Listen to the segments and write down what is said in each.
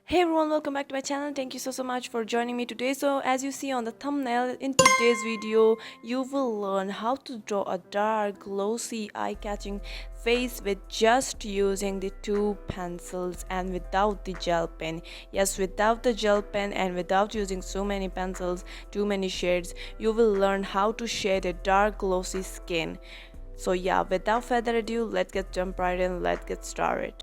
Hey everyone, welcome back to my channel. Thank you so much for joining me today. So as you see on the thumbnail, in today's video you will learn how to draw a dark glossy eye-catching face with just using the two pencils and without the gel pen. Yes, without the gel pen and without using so many pencils, too many shades, you will learn how to shade a dark glossy skin. So yeah, without further ado, let's get jump right in. Let's get started.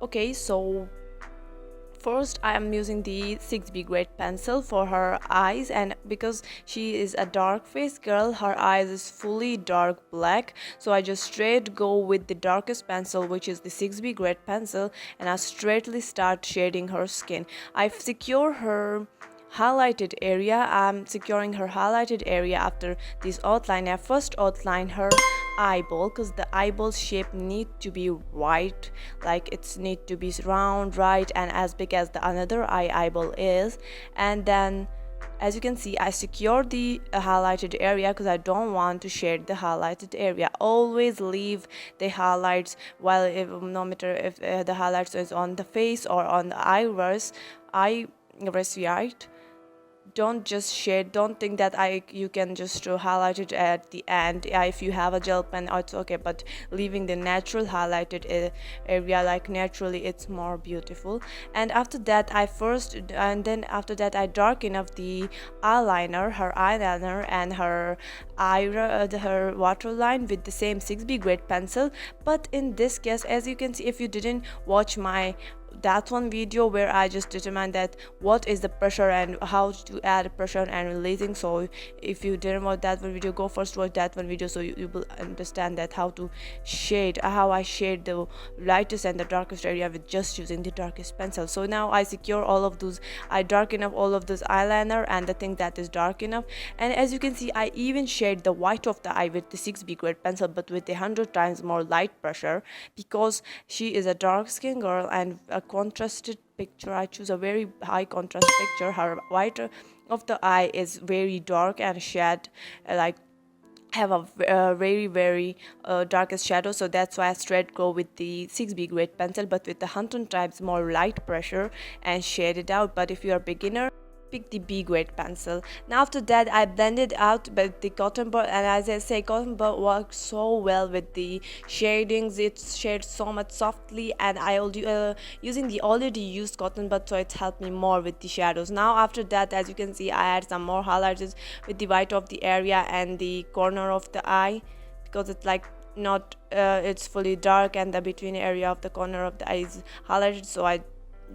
Okay, so first I am using the 6B grade pencil for her eyes, and because she is a dark face girl, her eyes is fully dark black, so I just straight go with the darkest pencil, which is the 6B grade pencil, and I straightly start shading her skin. I secure her highlighted area. I'm securing her highlighted area after this outline. I first outline her eyeball because the eyeball shape need to be right, like it's need to be round, right, and as big as the another eyeball is. And then as you can see, I secure the highlighted area because I don't want to shade the highlighted area. Always leave the highlights, while no matter if the highlights is on the face or on the iris, right? Don't just shade, don't think that you can just highlight it at the end. Yeah, if you have a gel pen, it's okay, but leaving the natural highlighted area, like naturally, it's more beautiful. And after that after that I darken up the her eyeliner and her waterline with the same 6B grade pencil. But in this case, as you can see, if you didn't watch my that one video where I just determined that what is the pressure and how to add pressure and releasing, so if you didn't watch that one video, go first watch that one video, so you will understand that how to shade, how I shade the lightest and the darkest area with just using the darkest pencil. So now I secure all of those, I darken up all of those eyeliner and the thing that is dark enough. And as you can see, I even shade the white of the eye with the 6B grade pencil, but with 100 times more light pressure, because she is a dark skin girl and a contrasted picture. I choose a very high contrast picture. Her white of the eye is very dark and shade, like have a darkest shadow, so that's why I straight go with the 6B grade pencil, but with 100 times more light pressure and shade it out. But if you're a beginner, pick the B grade pencil. Now after that I blended out with the cotton bud, and as I say, cotton bud works so well with the shadings. It shades so much softly, and I will using the already used cotton bud, so it helped me more with the shadows. Now after that, as you can see, I add some more highlighters with the white of the area and the corner of the eye, because it's like not it's fully dark and the between area of the corner of the eye is highlighted, so I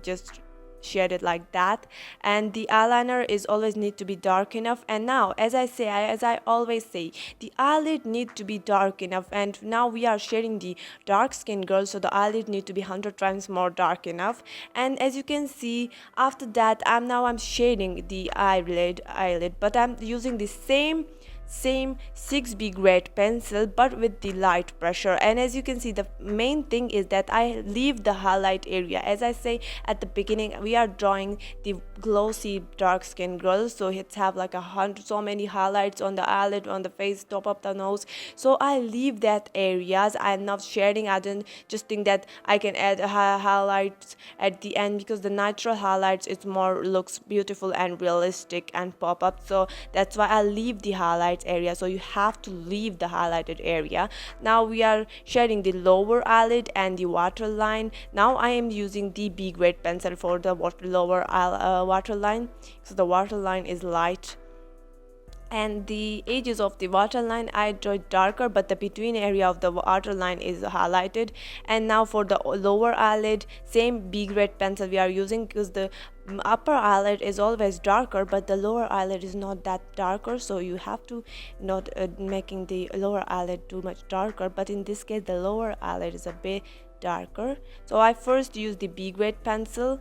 just shade it like that. And the eyeliner is always need to be dark enough. And now, as I always say, the eyelid need to be dark enough. And now we are shading the dark skin girl, so the eyelid need to be 100 times more dark enough. And as you can see, after that I'm shading the eyelid, but I'm using the same 6B grade pencil, but with the light pressure. And as you can see, the main thing is that I leave the highlight area. As I say at the beginning, we are drawing the glossy dark skin girl, so it's have like so many highlights on the eyelid, on the face, top of the nose, so I leave that areas. I'm not shading. I don't just think that I can add highlights at the end, because the natural highlights, it more looks beautiful and realistic and pop up, so that's why I leave the highlights area. So you have to leave the highlighted area. Now we are shading the lower eyelid and the waterline. Now I am using the B grade pencil for the lower waterline, so the waterline is light, and the edges of the waterline I draw darker, but the between area of the waterline is highlighted. And now for the lower eyelid, same B grade pencil we are using, because the upper eyelid is always darker, but the lower eyelid is not that darker, so you have to not making the lower eyelid too much darker. But in this case, the lower eyelid is a bit darker, so I first use the B grade pencil.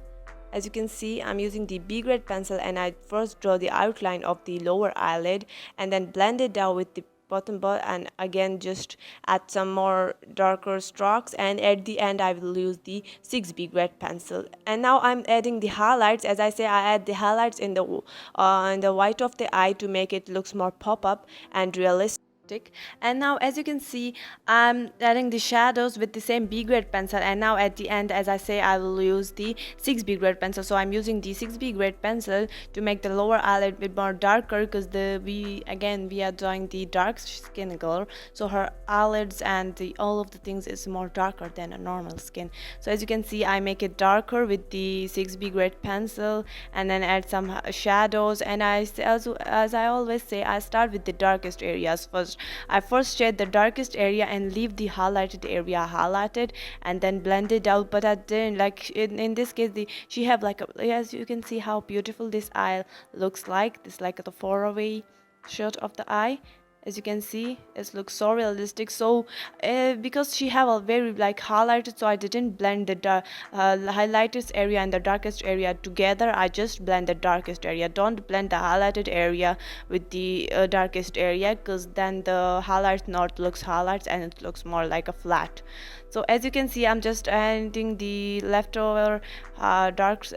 As you can see, I'm using the B grade pencil, and I first draw the outline of the lower eyelid and then blend it down with the bottom bar, and again just add some more darker strokes, and at the end I will use the 6B grade pencil. And now I'm adding the highlights. As I say, I add the highlights in the white of the eye to make it looks more pop up and realistic. realistic. And now as you can see, I'm adding the shadows with the same B grade pencil, and now at the end, as I say, I will use the 6B grade pencil. So I'm using the 6B grade pencil to make the lower eyelid a bit more darker, because we are doing the dark skin girl, so her eyelids and the all of the things is more darker than a normal skin. So as you can see, I make it darker with the 6B grade pencil, and then add some shadows. And as I always say, I start with the darkest areas first. I first shade the darkest area and leave the highlighted area highlighted, and then blend it out. But I didn't like in this case, she have like as you can see how beautiful this eye looks like. This like the far away shot of the eye. As you can see, it looks so realistic. So because she have a very like highlighted, so I didn't blend the highlighted area and the darkest area together. I just blend the darkest area. Don't blend the highlighted area with the darkest area, because then the highlights not looks highlights and it looks more like a flat. So as you can see, I'm just adding the leftover darkest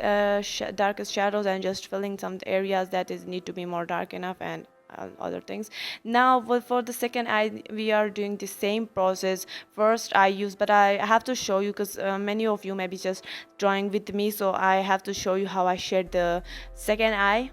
shadows and just filling some areas that is need to be more dark enough, and other things. Now for the second eye, we are doing the same process. First I use, but I have to show you, because many of you may be just drawing with me, so I have to show you how I shade the second eye.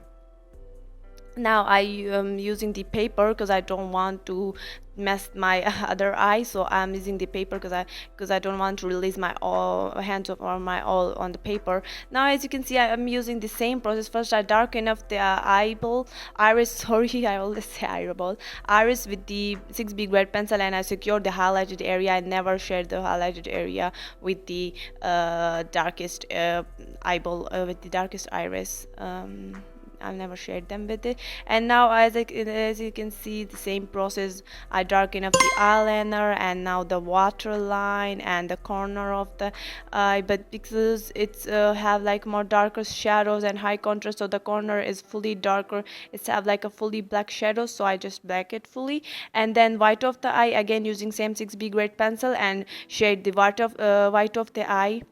Now I am using the paper because I don't want to mess my other eye, so I'm using the paper because I don't want to release my all hands or my all on the paper. Now as you can see, I'm using the same process. First I darken up the eyeball iris sorry, I always say eyeball iris with the 6B grade pencil, and I secure the highlighted area. I never share the highlighted area with the darkest eyeball with the darkest iris. I've never shared them with it. And now as you can see, the same process, I darken up the eyeliner and now the waterline and the corner of the eye. But because it's have like more darker shadows and high contrast, so the corner is fully darker, it's have like a fully black shadow, so I just black it fully. And then white of the eye, again using same 6B grade pencil, and shade the white of the eye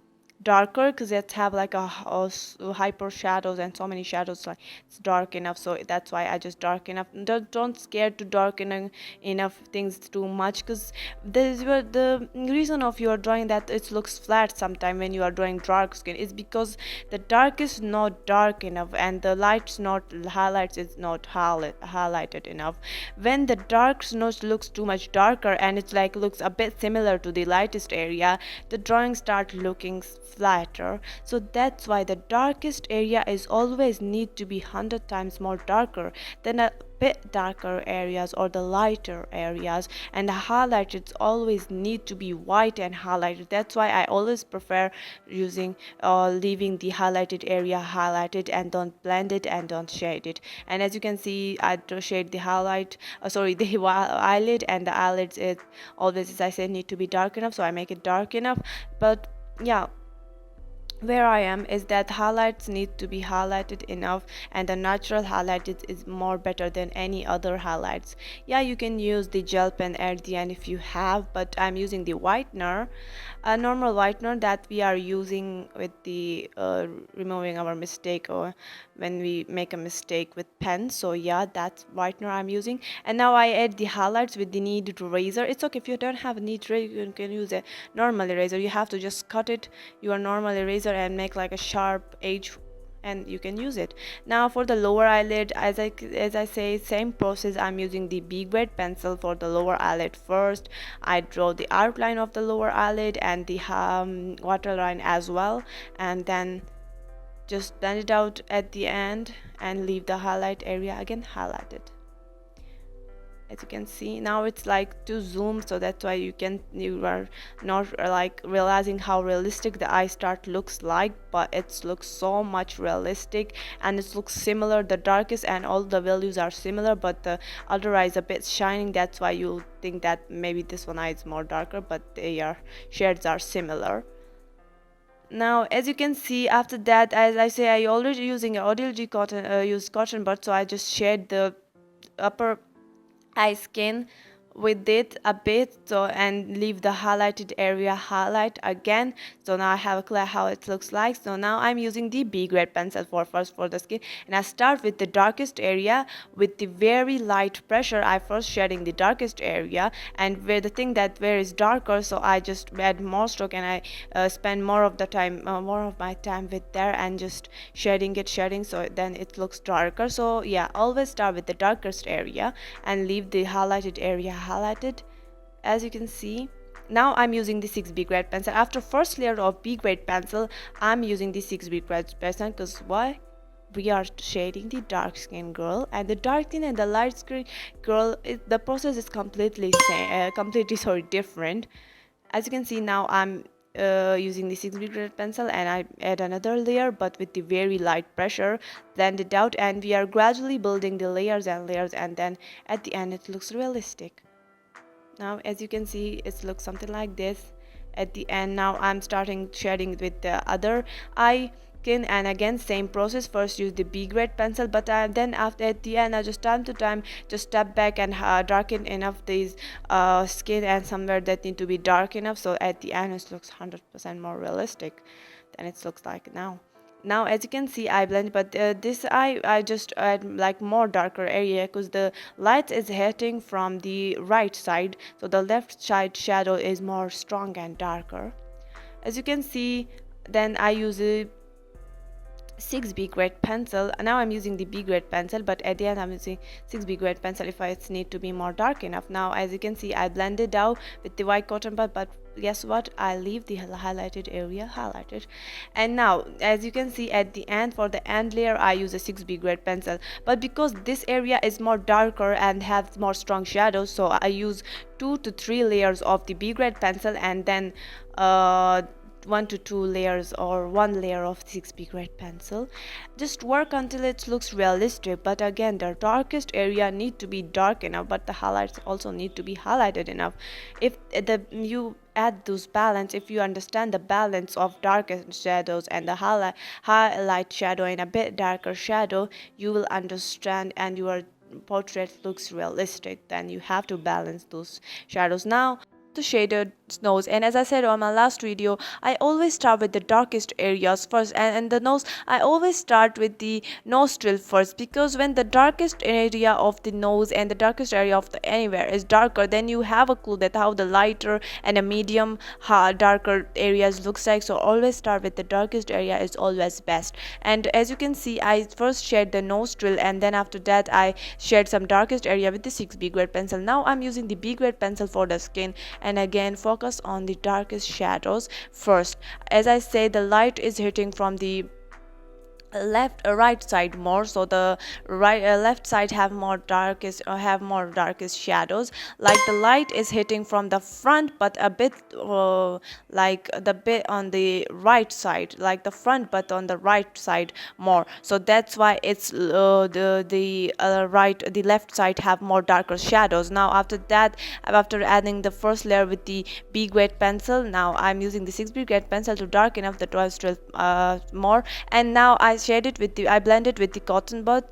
darker, because it have like hyper shadows and so many shadows, like it's dark enough. So that's why I just dark enough. Don't scare to darken enough things too much, because this the reason of your drawing that it looks flat sometime when you are drawing dark skin is because the dark is not dark enough and the light's not highlights is not highlighted enough. When the dark notch looks too much darker and it's like looks a bit similar to the lightest area, the drawing start looking flatter. So that's why the darkest area is always need to be 100 times more darker than a bit darker areas or the lighter areas, and the highlighted always need to be white and highlighted. That's why I always prefer using leaving the highlighted area highlighted, and don't blend it and don't shade it. And as you can see, I shade the the eyelid, and the eyelids is always, as I said, need to be dark enough, so I make it dark enough. But yeah, where I am is that highlights need to be highlighted enough, and the natural highlighted is more better than any other highlights. Yeah, you can use the gel pen at the end if you have, but I'm using the whitener, a normal whitener that we are using with the removing our mistake, or when we make a mistake with pen. So yeah, that's whitener I'm using. And now I add the highlights with the kneaded razor. It's okay if you don't have a kneaded razor, you can use a normal eraser. You have to just cut it your normal eraser and make like a sharp edge, and you can use it. Now for the lower eyelid, as I say, same process. I'm using the B grade pencil for the lower eyelid. First I draw the outline of the lower eyelid and the waterline as well, and then just blend it out at the end and leave the highlight area again highlighted. As you can see, now it's like too zoomed, so that's why you are not like realizing how realistic the eye start looks like, but it looks so much realistic, and it looks similar. The darkest and all the values are similar, but the other eye is a bit shining. That's why you think that maybe this one eye is more darker, but their shades are similar. Now as you can see, after that, as I say, I already using a ODLG cotton use cotton bud, so I just shade the upper eye skin with it a bit, so and leave the highlighted area highlight again. So now I have a clue how it looks like. So now I'm using the B grade pencil for first for the skin, and I start with the darkest area with the very light pressure. I first shading the darkest area, and where the thing that where is darker, so I just add more stroke, and I spend more of the time more of my time with there and just shading, so then it looks darker. So yeah, always start with the darkest area and leave the highlighted area highlighted, as you can see. Now I'm using the 6B grade pencil. After first layer of B grade pencil, I'm using the 6B grade pencil because why? We are shading the dark skin girl, and the dark skin and the light skin girl, the process is completely sorry different. As you can see, now I'm using the 6B grade pencil, and I add another layer but with the very light pressure, blend it out, and we are gradually building the layers and layers, and then at the end it looks realistic. Now as you can see, it looks something like this at the end. Now I'm starting shading with the other eye skin, and again same process. First use the B grade pencil, but then after at the end I just time to time just step back and darken enough these skin and somewhere that need to be dark enough, so at the end it looks 100% more realistic than it looks like now. Now as you can see, I blend, but this I just add like more darker area because the light is hitting from the right side, so the left side shadow is more strong and darker, as you can see. Then I use a 6B grade pencil. Now I'm using the B grade pencil, but at the end I'm using 6B grade pencil if I need to be more dark enough. Now as you can see, I blended out with the white cotton bud, but guess what, I leave the highlighted area highlighted. And now as you can see, at the end, for the end layer, I use a 6B grade pencil, but because this area is more darker and has more strong shadows, so I use 2 to 3 layers of the B grade pencil, and then 1 to 2 layers or 1 layer of 6B grade pencil. Just work until it looks realistic, but again the darkest area need to be dark enough, but the highlights also need to be highlighted enough. If you add those balance, if you understand the balance of darkest shadows and the highlight shadow and a bit darker shadow, you will understand and your portrait looks realistic. Then you have to balance those shadows. Now the shaded nose, and as I said on my last video, I always start with the darkest areas first, and the nose I always start with the nostril first, because when the darkest area of the nose and the darkest area of the anywhere is darker, then you have a clue that how the lighter and a medium darker areas looks like. So always start with the darkest area is always best. And as you can see, I first shade the nostril, and then after that I shade some darkest area with the 6B grade pencil. Now I'm using the B grade pencil for the skin, and again focus on the darkest shadows first. As I say, the light is hitting from the right side more, so the left side have more darkest shadows. Like the light is hitting from the front, but a bit like the bit on the right side, like the front but on the right side more, so that's why it's the left side have more darker shadows. Now after that, after adding the first layer with the B grade pencil, now I'm using the 6B grade pencil to darken up the nostril more, and now I blend it with the cotton bud,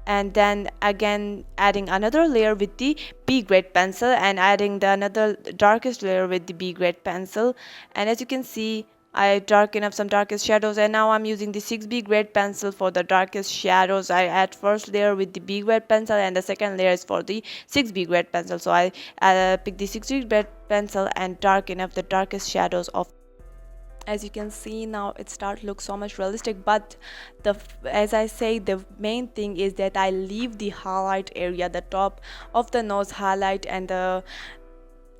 and then again adding another layer with the B grade pencil and adding the another darkest layer with the B grade pencil. And as you can see, I darken up some darkest shadows, and now I'm using the 6B grade pencil for the darkest shadows. I add first layer with the B grade pencil, and the second layer is for the 6B grade pencil. So I pick the 6B grade pencil and darken up the darkest shadows of. As you can see, now it start look so much realistic, but as I say, the main thing is that I leave the highlight area, the top of the nose highlight, and the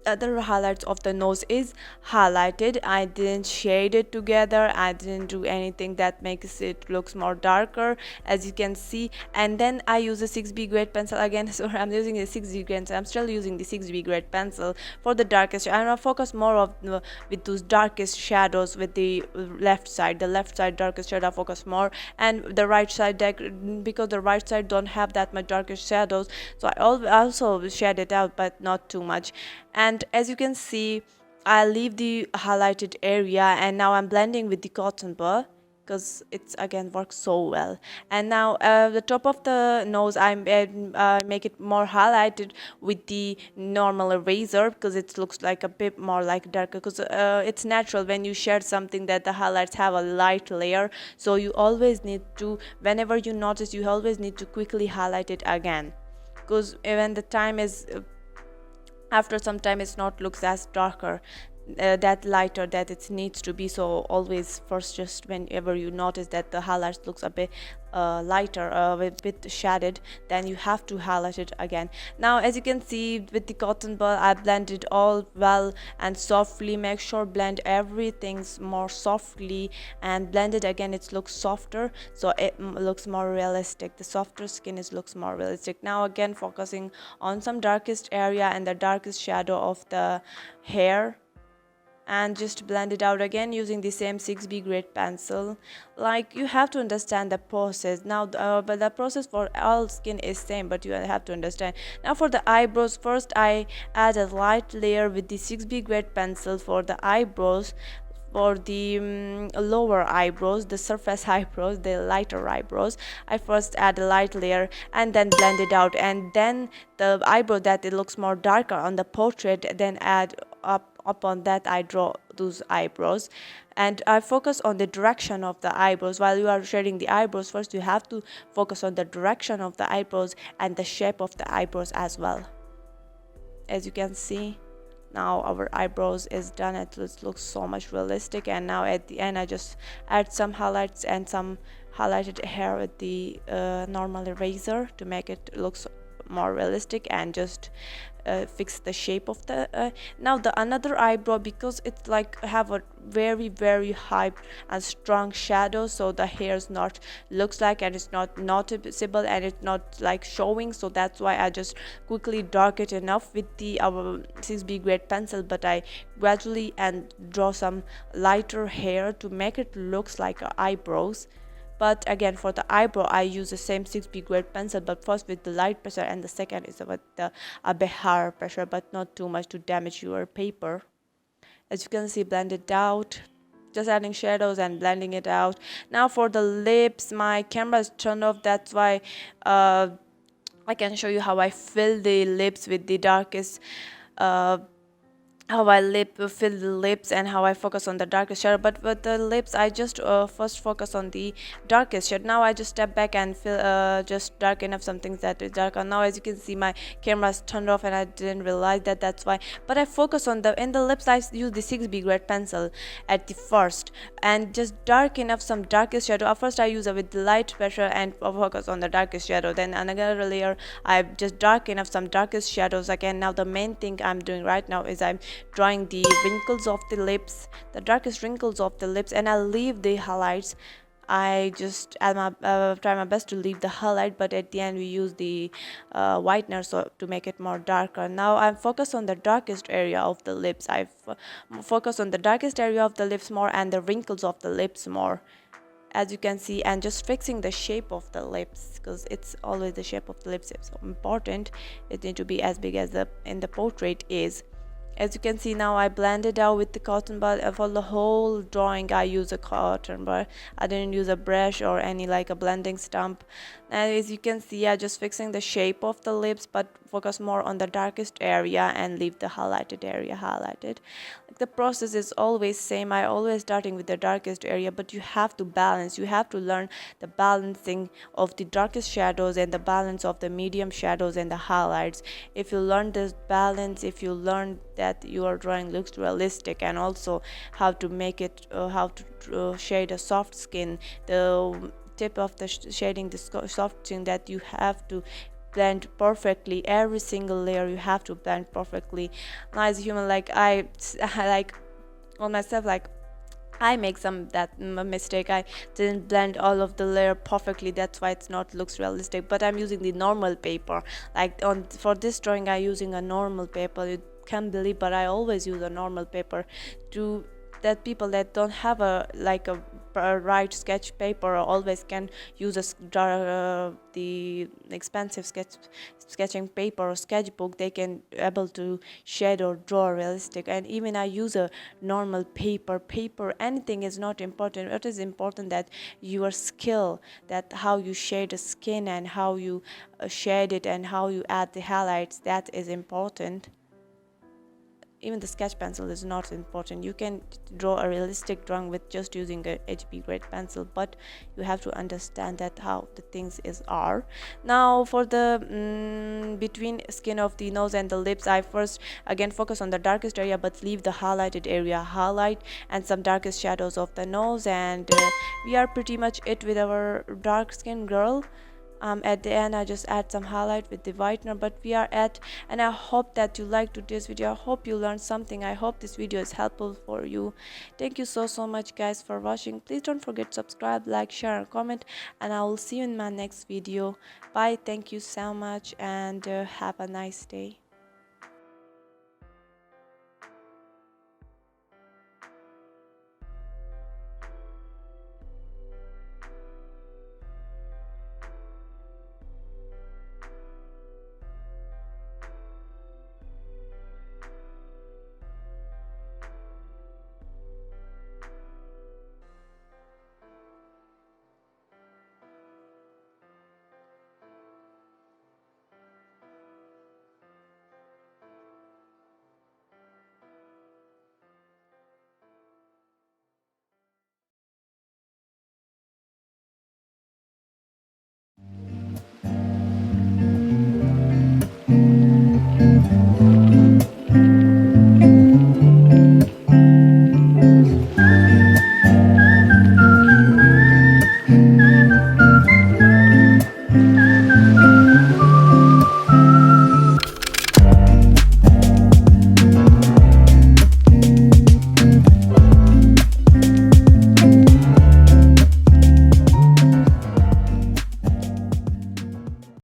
other highlights of the nose is highlighted. I didn't shade it together, I didn't do anything that makes it looks more darker, as you can see. And then I use a 6B grade pencil again. So I'm using a 6B grade, I'm still using the 6B grade pencil for the darkest. I'm gonna focus more of with those darkest shadows with the left side darkest shadow I focus more, and the right side because the right side don't have that much darkest shadows, so I also shade it out, but not too much. And as you can see, I leave the highlighted area, and now I'm blending with the cotton bud because it's again works so well. And now the top of the nose I make it more highlighted with the normal eraser, because it looks like a bit more like darker, because it's natural when you shade something that the highlights have a light layer. So you always need to, whenever you notice, you always need to quickly highlight it again, because when the time is after some time it's not looks as darker, that lighter that it needs to be. So always first, just whenever you notice that the highlights looks a bit lighter, a bit shaded, then you have to highlight it again. Now as you can see with the cotton ball, I blended all well and softly. Make sure blend everything more softly and blend it again, it looks softer, so it looks more realistic. The softer skin is looks more realistic. Now again focusing on some darkest area and the darkest shadow of the hair, and just blend it out again using the same 6B grade pencil. Like, you have to understand the process now, but the process for all skin is same, but you have to understand. Now for the eyebrows, first I add a light layer with the 6B grade pencil for the eyebrows. For the lower eyebrows, the surface eyebrows, the lighter eyebrows, I first add a light layer and then blend it out, and then the eyebrow that it looks more darker on the portrait, then add upon that I draw those eyebrows. And I focus on the direction of the eyebrows. While you are shading the eyebrows, first you have to focus on the direction of the eyebrows and the shape of the eyebrows as well. As you can see, now our eyebrows is done. It looks so much realistic. And now at the end I just add some highlights and some highlighted hair with the normal eraser to make it looks more realistic, and just fix the shape of the now the another eyebrow, because it's like have a very high and strong shadow, so the hair's not looks like, and it's not noticeable, and it's not like showing. So that's why I just quickly dark it enough with the our 6B grade pencil, but I gradually and draw some lighter hair to make it looks like eyebrows. But again for the eyebrow I use the same 6B grade pencil, but first with the light pressure, and the second is with the a bit higher pressure, but not too much to damage your paper. As you can see, blend it out, just adding shadows and blending it out. Now for the lips, my camera is turned off, that's why I can show you how I fill the lips with the darkest how I fill the lips and how I focus on the darkest shadow. But with the lips I just first focus on the darkest shade. Now I just step back and fill just darken up some things that is darker. Now as you can see, my camera is turned off and I didn't realize that, that's why. But I focus on the in the lips, I use the 6B grade pencil at the first and just darken up some darkest shadow. At first I use it with the light pressure and focus on the darkest shadow, then another layer I just darken up some darkest shadows again. Now the main thing I'm doing right now is I'm drawing the wrinkles of the lips, the darkest wrinkles of the lips, and I'll leave the highlights. I just try my best to leave the highlight, but at the end we use the whitener so to make it more darker. Now I'm focused on the darkest area of the lips. I focus on the darkest area of the lips more and the wrinkles of the lips more, as you can see, and just fixing the shape of the lips, because it's always the shape of the lips is so important. It need to be as big as the in the portrait is. As you can see, now I blended out with the cotton bud. For the whole drawing I use a cotton bud. I didn't use a brush or any like a blending stump. And as you can see, I just fixing the shape of the lips, but focus more on the darkest area and leave the highlighted area highlighted. Like, the process is always same. I always starting with the darkest area, but you have to balance. You have to learn the balancing of the darkest shadows and the balance of the medium shadows and the highlights. If you learn this balance, if you learn that your drawing looks realistic, and also how to make it how to shade a soft skin, the tip of the shading the soft skin, that you have to blend perfectly. Every single layer you have to blend perfectly. Now as a human, like I like on myself, like I make some that mistake. I didn't blend all of the layer perfectly, that's why it's not looks realistic. But I'm using the normal paper. Like on for this drawing I'm using a normal paper. You can't believe, but I always use a normal paper to that people that don't have a like a write sketch paper always can use the expensive sketching paper or sketchbook. They can able to shade or draw realistic. And even I use a normal paper. Anything is not important. What is important that your skill, that how you shade the skin and how you shade it and how you add the highlights, that is important. Even the sketch pencil is not important. You can draw a realistic drawing with just using a HB grade pencil, but you have to understand that how the things are. Now for the between skin of the nose and the lips, I first again focus on the darkest area but leave the highlighted area highlight, and some darkest shadows of the nose, and we are pretty much it with our dark skin girl. At the end I just add some highlight with the whitener, but we are at. And I hope that you liked today's video. I hope you learned something. I hope this video is helpful for you. Thank you so much guys for watching. Please don't forget to subscribe, like, share and comment, and I will see you in my next video. Bye. Thank you so much, and have a nice day.